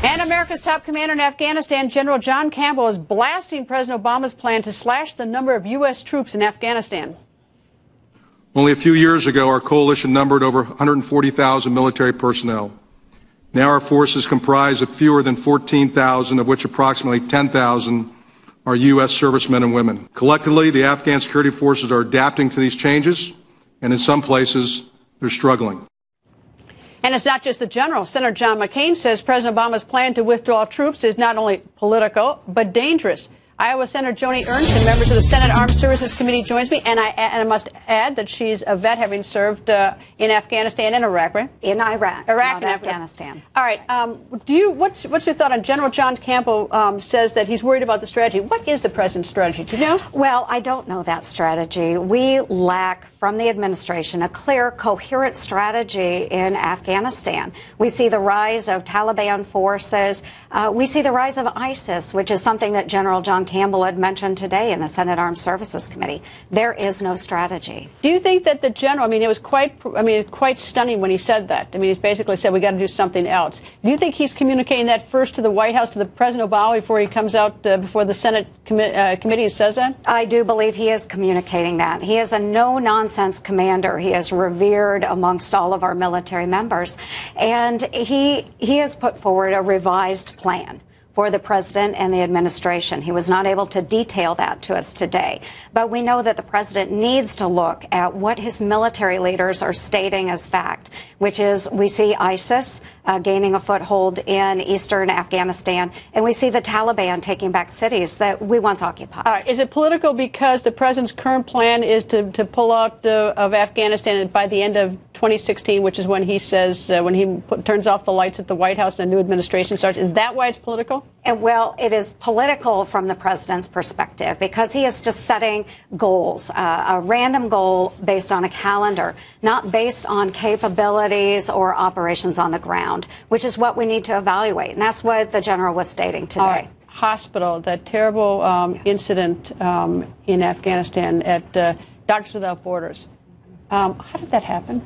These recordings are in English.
And America's top commander in Afghanistan, General John Campbell, is blasting President Obama's plan to slash the number of U.S. troops in Afghanistan. Only a few years ago, our coalition numbered over 140,000 military personnel. Now our forces comprise of fewer than 14,000, of which approximately 10,000 are U.S. servicemen and women. Collectively, the Afghan security forces are adapting to these changes, and in some places, they're struggling. And it's not just the general. Senator John McCain says President Obama's plan to withdraw troops is not only political, but dangerous. Iowa Senator Joni Ernst and members of the Senate Armed Services Committee joins me, and I must add that she's a vet, having served in Afghanistan and Iraq, right? In Iraq, not and Afghanistan. All right. What's your thought on General John Campbell says that he's worried about the strategy? What is the president's strategy? Do you know? Well, I don't know that strategy. We lack from the administration a clear, coherent strategy in Afghanistan. We see the rise of Taliban forces. We see the rise of ISIS, which is something that General John Campbell had mentioned today in the Senate Armed Services Committee. There is no strategy. Do you think that the general, it was quite stunning when he said that. He's basically said we got to do something else. Do you think he's communicating that first to the White House, to the President Obama, before he comes out before the Senate committee and says that? I do believe he is communicating that. He is a no-nonsense commander. He is revered amongst all of our military members. And he has put forward a revised plan for the president and the administration. He was not able to detail that to us today. But we know that the president needs to look at what his military leaders are stating as fact, which is we see ISIS gaining a foothold in eastern Afghanistan, and we see the Taliban taking back cities that we once occupied. All right. Is it political because the president's current plan is to pull out of Afghanistan by the end of 2016, which is when he says, when he turns off the lights at the White House and a new administration starts? Is that why it's political? And well, it is political from the president's perspective because he is just setting goals, a random goal based on a calendar, not based on capabilities or operations on the ground, which is what we need to evaluate. And that's what the general was stating today. All right. Hospital, that terrible incident in Afghanistan at Doctors Without Borders. How did that happen?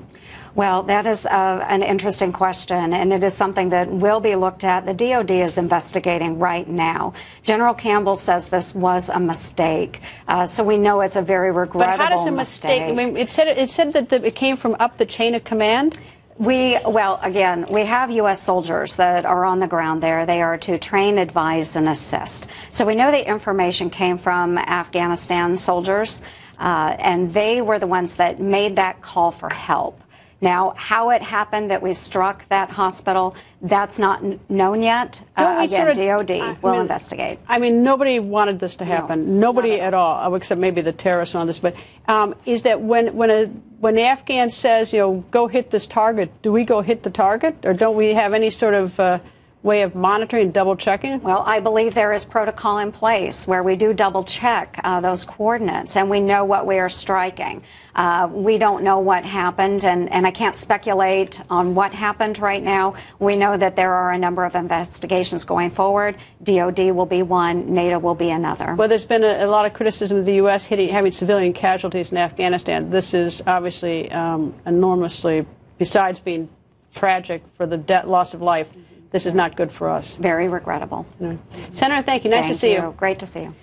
Well, that is an interesting question, and it is something that will be looked at. The DOD is investigating right now. General Campbell says this was a mistake, so we know it's a very regrettable mistake. But how does a mistake? It said that it came from up the chain of command. Well, again, we have U.S. soldiers that are on the ground there. They are to train, advise, and assist. So we know the information came from Afghanistan soldiers, and they were the ones that made that call for help. Now, how it happened that we struck that hospital, that's not known yet. Again, DOD will investigate. Nobody wanted this to happen. No, nobody at all, except maybe the terrorists on this. But is that when the Afghan says, go hit this target, do we go hit the target? Or don't we have any sort of way of monitoring and double checking? Well, I believe there is protocol in place where we do double check those coordinates and we know what we are striking. We don't know what happened, and I can't speculate on what happened right now. We know that there are a number of investigations going forward. DOD will be one, NATO will be another. Well, there's been a lot of criticism of the U.S. having civilian casualties in Afghanistan. This is obviously enormously, besides being tragic for the loss of life, this is not good for us. Very regrettable. Senator, thank you. Nice to see you. Great to see you.